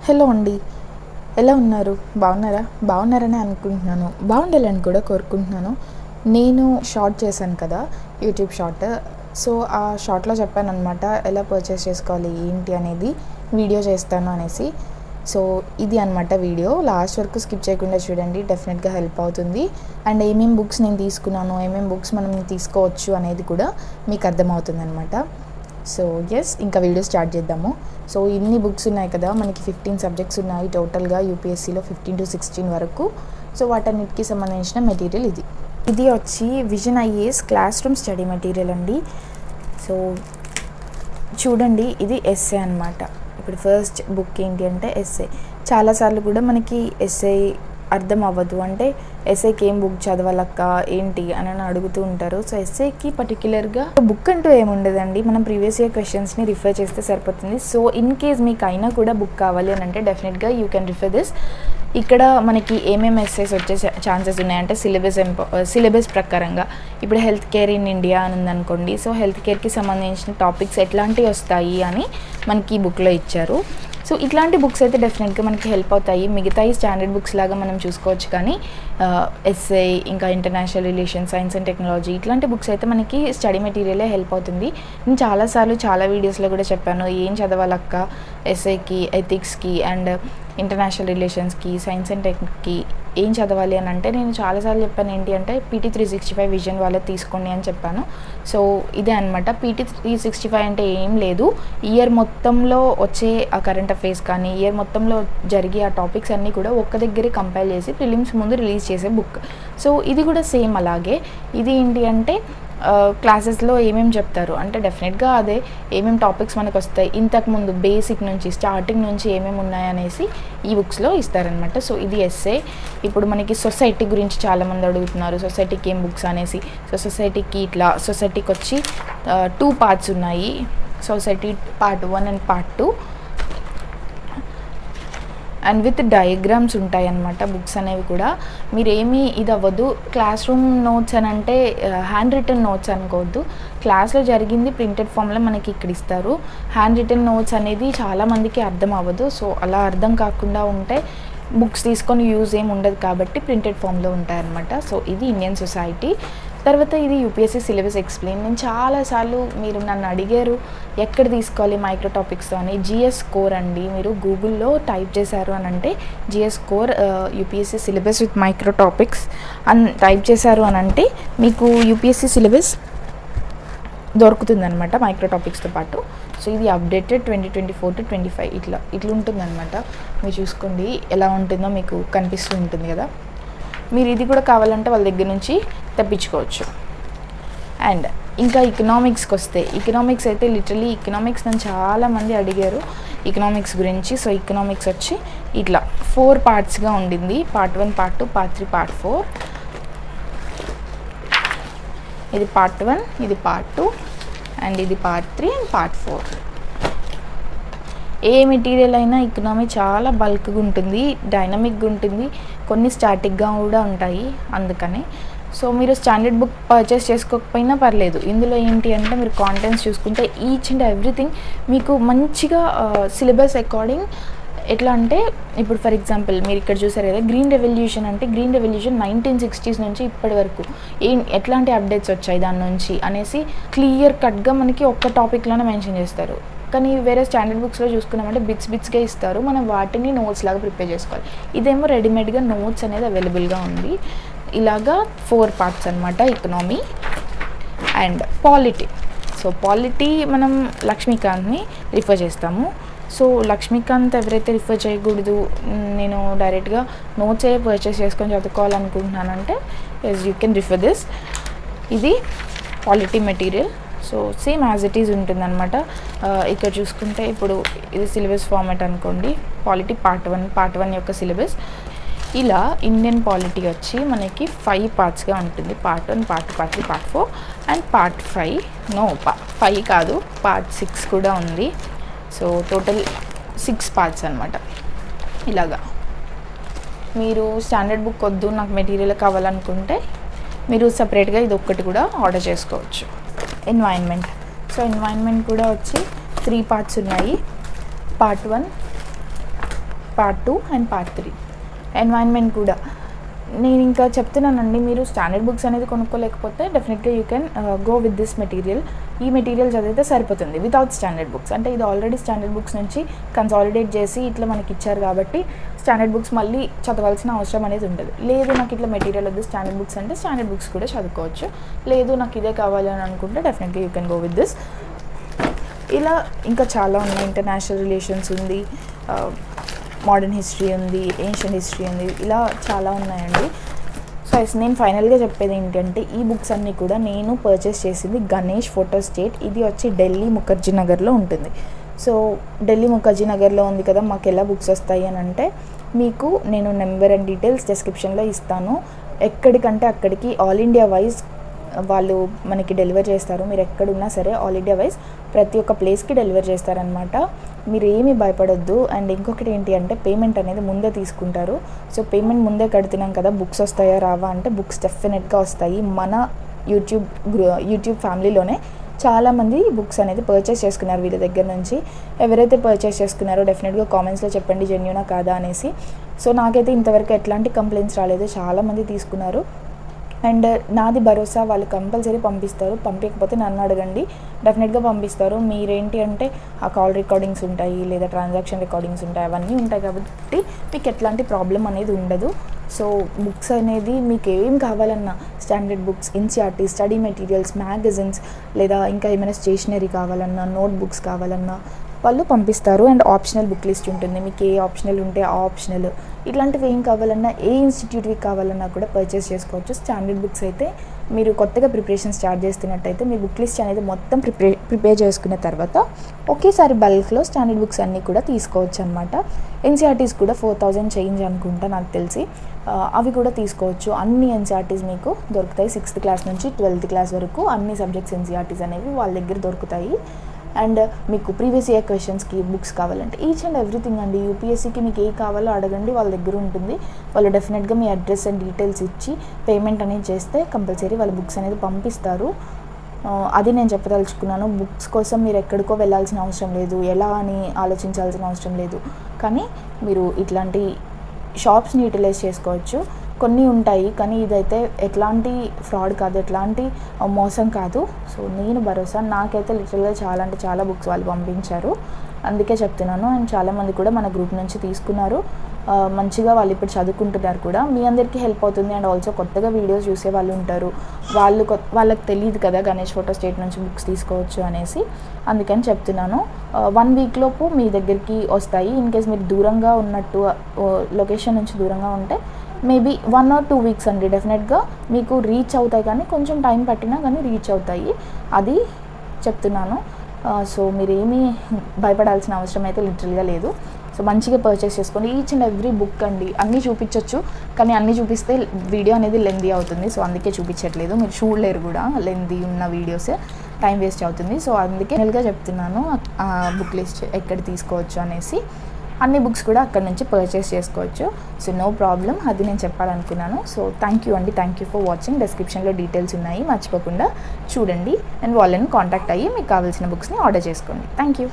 Hello అండి, ఎలా ఉన్నారు? బాగున్నారా? బాగున్నారని అనుకుంటున్నాను. బాగుండాలని కూడా కోరుకుంటున్నాను. నేను షార్ట్ చేశాను కదా, యూట్యూబ్ షార్ట్. సో ఆ షార్ట్లో చెప్పాను అనమాట, ఎలా పర్చేస్ చేసుకోవాలి ఏంటి అనేది వీడియో చేస్తాను అనేసి. సో ఇది అనమాట వీడియో. లాస్ట్ వరకు స్కిప్ చేయకుండా చూడండి, డెఫినెట్గా హెల్ప్ అవుతుంది. అండ్ ఏమేమి బుక్స్ నేను తీసుకున్నాను, ఏమేమి బుక్స్ మనం తీసుకోవచ్చు అనేది కూడా మీకు అర్థమవుతుంది అనమాట. సో ఎస్, ఇంకా వీడియో స్టార్ట్ చేద్దాము. సో ఇన్ని బుక్స్ ఉన్నాయి కదా, మనకి 15 సబ్జెక్ట్స్ ఉన్నాయి టోటల్గా యూపీఎస్సీలో, 15 to 16 వరకు. సో వాటన్నిటికీ సంబంధించిన మెటీరియల్ ఇది వచ్చి vision IAS class room study material అండి. సో చూడండి, ఇది ఎస్ఏ అనమాట. ఇప్పుడు ఫస్ట్ బుక్ ఏంటి అంటే ఎస్ఏ. చాలాసార్లు కూడా మనకి ఎస్ఏ అర్థం అవ్వదు, అంటే ఎస్ఏకి ఏం బుక్ చదవాలక్క ఏంటి అని అడుగుతూ ఉంటారు. సో ఎస్ఏకి పర్టికులర్గా బుక్ అంటూ ఏముండదండి, మనం ప్రీవియస్ ఇయర్ క్వశ్చన్స్ని రిఫర్ చేస్తే సరిపోతుంది. సో ఇన్ కేస్ మీకు అయినా కూడా బుక్ కావాలి అని అంటే డెఫినెట్గా యూ కెన్ రిఫర్ దిస్. ఇక్కడ మనకి ఏమేమి ఎస్సేస్ వచ్చే ఛాన్సెస్ ఉన్నాయంటే సిలబస్ ప్రకారంగా ఇప్పుడు హెల్త్ కేర్ ఇన్ ఇండియా అని ఉందనుకోండి. సో హెల్త్ కేర్కి సంబంధించిన టాపిక్స్ ఎట్లాంటివి వస్తాయి అని మనకి ఈ బుక్లో ఇచ్చారు. సో ఇట్లాంటి బుక్స్ అయితే డెఫినెట్గా మనకి హెల్ప్ అవుతాయి. మిగతా ఈ స్టాండర్డ్ బుక్స్ లాగా మనం చూసుకోవచ్చు, కానీ ఎస్ఐ, ఇంకా international relations, science and technology, ఇట్లాంటి బుక్స్ అయితే మనకి స్టడీ మెటీరియలే హెల్ప్ అవుతుంది. నేను చాలాసార్లు చాలా వీడియోస్లో కూడా చెప్పాను, ఏం చదవాలక్క ఎస్ఐకి, ఎథిక్స్కి అండ్ ఇంటర్నేషనల్ రిలేషన్స్కి, సైన్స్ అండ్ టెక్కి ఏం చదవాలి అని అంటే నేను చాలాసార్లు చెప్పాను ఏంటి అంటే PT 365 విజన్ వాళ్ళది తీసుకోండి అని చెప్పాను. సో ఇదే అనమాట. PT 365 అంటే ఏం లేదు, ఇయర్ మొత్తంలో వచ్చే ఆ కరెంట్ అఫైర్స్ కానీ ఇయర్ మొత్తంలో జరిగే ఆ టాపిక్స్ అన్నీ కూడా ఒక్క దగ్గరే కంపైల్ చేసి ప్రిలిమ్స్ ముందు రిలీజ్ చేసే బుక్. సో ఇది కూడా సేమ్ అలాగే. ఇది ఏంటి అంటే క్లాసెస్లో ఏమేమి చెప్తారు అంటే డెఫినెట్గా అదే, ఏమేమి టాపిక్స్ మనకు వస్తాయి ఇంతకుముందు బేసిక్ నుంచి స్టార్టింగ్ నుంచి ఏమేమి ఉన్నాయనేసి ఈ బుక్స్లో ఇస్తారనమాట. సో ఇది ఎస్ఏ. ఇప్పుడు మనకి సొసైటీ గురించి చాలామంది అడుగుతున్నారు, సొసైటీకి ఏం బుక్స్ అనేసి. సో సొసైటీకి వచ్చి 2 పార్ట్స్ ఉన్నాయి. Society part 1 and part 2 and with diagrams ఉంటాయి అన్నమాట బుక్స్ అనేవి కూడా. మీరేమీ ఇది అవ్వదు, క్లాస్ రూమ్ నోట్స్ అని అంటే హ్యాండ్ రిటన్ నోట్స్ అనుకోవద్దు. క్లాస్లో జరిగింది ప్రింటెడ్ ఫామ్లో మనకి ఇక్కడ ఇస్తారు. హ్యాండ్ రిటన్ నోట్స్ అనేది చాలామందికి అర్థం అవ్వదు. సో అలా అర్థం కాకుండా ఉంటే బుక్స్ తీసుకొని యూజ్ ఏమి ఉండదు కాబట్టి ప్రింటెడ్ ఫామ్లో ఉంటాయన్నమాట. సో ఇది ఇండియన్ సొసైటీ. తర్వాత ఇది యూపీఎస్సీ సిలబస్ ఎక్స్ప్లెయిన్. నేను చాలాసార్లు మీరు నన్ను అడిగారు ఎక్కడ తీసుకోవాలి మైక్రో టాపిక్స్ అని. జిఎస్ కోర్ అండి, మీరు గూగుల్లో టైప్ చేశారు అని అంటే GS core UPSC syllabus with micro topics అని టైప్ చేశారు అని అంటే మీకు యూపీఎస్సీ సిలబస్ దొరుకుతుందనమాట మైక్రో టాపిక్స్తో పాటు. సో ఇది అప్డేటెడ్ 2024 to 25 ఇట్లా ఉంటుందన్నమాట. మీరు చూసుకోండి ఎలా ఉంటుందో, మీకు కనిపిస్తూ ఉంటుంది కదా. మీరు ఇది కూడా కావాలంటే వాళ్ళ దగ్గర నుంచి తెప్పించుకోవచ్చు. అండ్ ఇంకా ఎకనామిక్స్కి వస్తే, ఎకనామిక్స్ అయితే లిటరలీ ఎకనామిక్స్ నన్ను చాలామంది అడిగారు ఎకనామిక్స్ గురించి. సో ఎకనామిక్స్ వచ్చి ఇట్లా 4 పార్ట్స్గా ఉండింది. Part 1, part 2, part 3, part 4. ఇది పార్ట్ 1, ఇది పార్ట్ 2 అండ్ ఇది part 3 and part 4. A material అయినా ఎకనామీ చాలా బల్క్గా ఉంటుంది, డైనమిక్గా ఉంటుంది, కొన్ని స్టాటిక్గా కూడా ఉంటాయి. అందుకని సో మీరు స్టాండర్డ్ బుక్ పర్చేస్ చేసుకోకపోయినా పర్లేదు. ఇందులో ఏంటి అంటే మీరు కాంటెంట్స్ చూసుకుంటే ఈచ్ అండ్ ఎవ్రీథింగ్ మీకు మంచిగా సిలబస్ అకార్డింగ్. ఎట్లా అంటే ఇప్పుడు ఫర్ ఎగ్జాంపుల్ మీరు ఇక్కడ చూసారు కదా, గ్రీన్ రెవల్యూషన్ అంటే గ్రీన్ రెవల్యూషన్ 1960s నుంచి ఇప్పటి వరకు ఎట్లాంటి అప్డేట్స్ వచ్చాయి దాని నుంచి అనేసి క్లియర్ కట్గా మనకి ఒక్క టాపిక్లోనే మెన్షన్ చేస్తారు. కానీ వేరే స్టాండర్డ్ బుక్స్లో చూసుకున్నామంటే బిట్స్గా ఇస్తారు, మనం వాటిని నోట్స్ లాగా ప్రిపేర్ చేసుకోవాలి. ఇదేమో రెడీమేడ్గా నోట్స్ అనేది అవైలబుల్గా ఉంది. ఇలాగా 4 పార్ట్స్ అనమాట economy. And polity. So polity మనం లక్ష్మీకాంత్ని రిఫర్ చేస్తాము. సో లక్ష్మీకాంత్ ఎవరైతే రిఫర్ చేయకూడదు, నేను డైరెక్ట్గా నోట్సే పర్చేస్ చేసుకొని చదువుకోవాలనుకుంటున్నానంటే యూ కెన్ రిఫర్ దిస్. ఇది polity material. So same as it is ఉంటుందన్నమాట. ఇక్కడ చూసుకుంటే ఇప్పుడు ఇది సిలబస్ ఫార్మాట్ అనుకోండి. పాలిటీ పార్ట్ 1 యొక్క సిలబస్. ఇలా ఇండియన్ పాలిటీ వచ్చి మనకి 5 పార్ట్స్గా ఉంటుంది. Part 1, part 2, part 3, part 4 and part 5. 5 కాదు, పార్ట్ 6 కూడా ఉంది. సో టోటల్ 6 పార్ట్స్ అనమాట. ఇలాగా మీరు స్టాండర్డ్ బుక్ వద్దు, నాకు మెటీరియల్ కావాలనుకుంటే మీరు సపరేట్గా ఇది ఒక్కటి కూడా ఆర్డర్ చేసుకోవచ్చు. ఎన్వైర్న్మెంట్. సో ఎన్వైర్న్మెంట్ కూడా వచ్చి 3 పార్ట్స్ ఉన్నాయి. Part 1, part 2 and part 3. Environment కూడా నేను ఇంకా చెప్తున్నానండి, మీరు స్టాండర్డ్ బుక్స్ అనేది కొనుక్కోలేకపోతే డెఫినెట్గా you can go with this material. ఈ మెటీరియల్ చదివితే సరిపోతుంది వితౌట్ స్టాండర్డ్ బుక్స్. అంటే ఇది ఆల్రెడీ స్టాండర్డ్ బుక్స్ నుంచి కన్సాలిడేట్ చేసి ఇట్లా మనకి ఇచ్చారు కాబట్టి స్టాండర్డ్ బుక్స్ మళ్ళీ చదవాల్సిన అవసరం అనేది ఉండదు. లేదు నాకు ఇట్లా మెటీరియల్ వద్దు స్టాండర్డ్ బుక్స్ అంటే స్టాండర్డ్ బుక్స్ కూడా చదువుకోవచ్చు. లేదు నాకు ఇదే కావాలి అని అనుకుంటే డెఫినెట్గా you can go with this. ఇలా ఇంకా చాలా ఉన్నాయి. ఇంటర్నేషనల్ రిలేషన్స్ ఉంది, మోడర్న్ హిస్టరీ ఉంది, ఏన్షియంట్ హిస్టరీ ఉంది, ఇలా చాలా ఉన్నాయండి. సో నేను ఫైనల్గా చెప్పేది ఏంటంటే ఈ బుక్స్ అన్నీ కూడా నేను పర్చేస్ చేసింది గణేష్ ఫోటో స్టేట్. ఇది వచ్చి ఢిల్లీ ముఖర్జీ నగర్లో ఉంటుంది. సో ఢిల్లీ ముఖర్జీ నగర్లో ఉంది కదా, మాకు ఎలా బుక్స్ వస్తాయి అని అంటే మీకు నేను నెంబర్ అండ్ డీటెయిల్స్ డిస్క్రిప్షన్లో ఇస్తాను. ఎక్కడికంటే అక్కడికి ఆల్ ఇండియా వైజ్ వాళ్ళు మనకి డెలివర్ చేస్తారు. మీరు ఎక్కడున్నా సరే ఆల్ ఇండియా వైజ్ ప్రతి ఒక్క ప్లేస్కి డెలివర్ చేస్తారనమాట. మీరు ఏమీ భయపడొద్దు. అండ్ ఇంకొకటి ఏంటి అంటే పేమెంట్ అనేది ముందే తీసుకుంటారు. సో పేమెంట్ ముందే కడుతున్నాం కదా, బుక్స్ వస్తాయా రావా అంటే బుక్స్ డెఫినెట్గా వస్తాయి. మన యూట్యూబ్ ఫ్యామిలీలోనే చాలామంది బుక్స్ అనేది పర్చేస్ చేసుకున్నారు వీళ్ళ దగ్గర నుంచి. ఎవరైతే పర్చేస్ చేసుకున్నారో డెఫినెట్గా కామెంట్స్లో చెప్పండి జెన్యూనా కాదా అనేసి. సో నాకైతే ఇంతవరకు ఎట్లాంటి కంప్లైంట్స్ రాలేదు, చాలామంది తీసుకున్నారు. అండ్ నాది భరోసా, వాళ్ళు కంపల్సరీ పంపిస్తారు. పంపించకపోతే నన్ను అడగండి, డెఫినెట్గా పంపిస్తారు. మీరేంటి అంటే ఆ కాల్ రికార్డింగ్స్ ఉంటాయి లేదా ట్రాన్సాక్షన్ రికార్డింగ్స్ ఉంటాయి, అవన్నీ ఉంటాయి కాబట్టి మీకు ఎట్లాంటి ప్రాబ్లం అనేది ఉండదు. సో బుక్స్ అనేది మీకు ఏం కావాలన్నా standard books, NCERT, study materials, magazines లేదా ఇంకా ఏమైనా స్టేషనరీ కావాలన్నా, నోట్ బుక్స్ కావాలన్నా వాళ్ళు పంపిస్తారు. అండ్ ఆప్షనల్ బుక్ లిస్ట్ ఉంటుంది, మీకు ఏ ఆప్షనల్ ఉంటే ఆ ఆప్షనల్, ఇట్లాంటివి ఏం కావాలన్నా ఏ ఇన్స్టిట్యూట్కి కావాలన్నా కూడా పర్చేస్ చేసుకోవచ్చు. స్టాండర్డ్ బుక్స్ అయితే మీరు కొత్తగా ప్రిపరేషన్ స్టార్ట్ చేస్తున్నట్టయితే మీ బుక్ లిస్ట్ అనేది మొత్తం ప్రిపేర్ చేసుకున్న తర్వాత ఒకేసారి బల్క్లో స్టాండర్డ్ బుక్స్ అన్నీ కూడా తీసుకోవచ్చు అనమాట. ఎన్సీఆర్టీస్ కూడా 4000 చేంజ్ అనుకుంటా నాకు తెలిసి, అవి కూడా తీసుకోవచ్చు. అన్ని ఎన్సీఆర్టీస్ మీకు దొరుకుతాయి. 6th క్లాస్ నుంచి 12th క్లాస్ వరకు అన్ని సబ్జెక్ట్స్ ఎన్సీఆర్టీస్ అనేవి వాళ్ళ దగ్గర దొరుకుతాయి. అండ్ మీకు ప్రీవియస్ ఇయర్ క్వశ్చన్స్కి బుక్స్ కావాలంటే ఈచ్ అండ్ ఎవ్రీథింగ్ అండి. యూపీఎస్సీకి మీకు ఏ కావాలో అడగండి, వాళ్ళ దగ్గర ఉంటుంది. వాళ్ళు డెఫినెట్గా మీ అడ్రస్ అండ్ డీటెయిల్స్ ఇచ్చి పేమెంట్ అనేది చేస్తే కంపల్సరీ వాళ్ళ బుక్స్ అనేది పంపిస్తారు. అది నేను చెప్పదలుచుకున్నాను. బుక్స్ కోసం మీరు ఎక్కడికో వెళ్ళాల్సిన అవసరం లేదు, ఎలా అని ఆలోచించాల్సిన అవసరం లేదు. కానీ మీరు ఇట్లాంటి షాప్స్ని యూటిలైజ్ చేసుకోవచ్చు. కొన్ని ఉంటాయి కానీ ఇదైతే ఎట్లాంటి ఫ్రాడ్ కాదు, ఎట్లాంటి మోసం కాదు. సో నేను భరోసా, నాకైతే లిటరల్గా చాలా అంటే చాలా బుక్స్ వాళ్ళు పంపించారు, అందుకే చెప్తున్నాను. అండ్ చాలామంది కూడా మన గ్రూప్ నుంచి తీసుకున్నారు, మంచిగా వాళ్ళు ఇప్పుడు చదువుకుంటున్నారు కూడా. మీ అందరికీ హెల్ప్ అవుతుంది. అండ్ ఆల్సో కొత్తగా వీడియోస్ చూసే వాళ్ళు ఉంటారు, వాళ్ళకి తెలియదు కదా గణేష్ ఫోటో స్టేట్ నుంచి బుక్స్ తీసుకోవచ్చు అనేసి, అందుకని చెప్తున్నాను. 1 week లోపు మీ దగ్గరికి వస్తాయి. ఇన్ కేస్ మీరు దూరంగా ఉన్నట్టు, లొకేషన్ నుంచి దూరంగా ఉంటే మేబీ 1 or 2 weeks అండి డెఫినెట్గా మీకు రీచ్ అవుతాయి. కానీ కొంచెం టైం పట్టినా కానీ రీచ్ అవుతాయి, అది చెప్తున్నాను. సో మీరేమీ భయపడాల్సిన అవసరం అయితే లిటరల్గా లేదు. సో మంచిగా పర్చేస్ చేసుకోండి. ఈచ్ అండ్ ఎవ్రీ బుక్ అండి, అన్నీ చూపించవచ్చు కానీ అన్నీ చూపిస్తే వీడియో అనేది లెందీ అవుతుంది. సో అందుకే చూపించట్లేదు, మీరు చూడలేరు కూడా లెందీ ఉన్న వీడియోస్, టైం వేస్ట్ అవుతుంది. సో అందుకే నెలగా చెప్తున్నాను బుక్ లిస్ట్ ఎక్కడ తీసుకోవచ్చు అనేసి. అన్ని బుక్స్ కూడా అక్కడ నుంచి పర్చేస్ చేసుకోవచ్చు. సో నో ప్రాబ్లం, అది నేను చెప్పాలనుకున్నాను. సో థ్యాంక్ యూ అండి, థ్యాంక్ యూ ఫర్ వాచింగ్. డిస్క్రిప్షన్లో డీటెయిల్స్ ఉన్నాయి, మర్చిపోకుండా చూడండి. అండ్ వాళ్ళని కాంటాక్ట్ అయ్యి మీకు కావాల్సిన బుక్స్ని ఆర్డర్ చేసుకోండి. Thank you.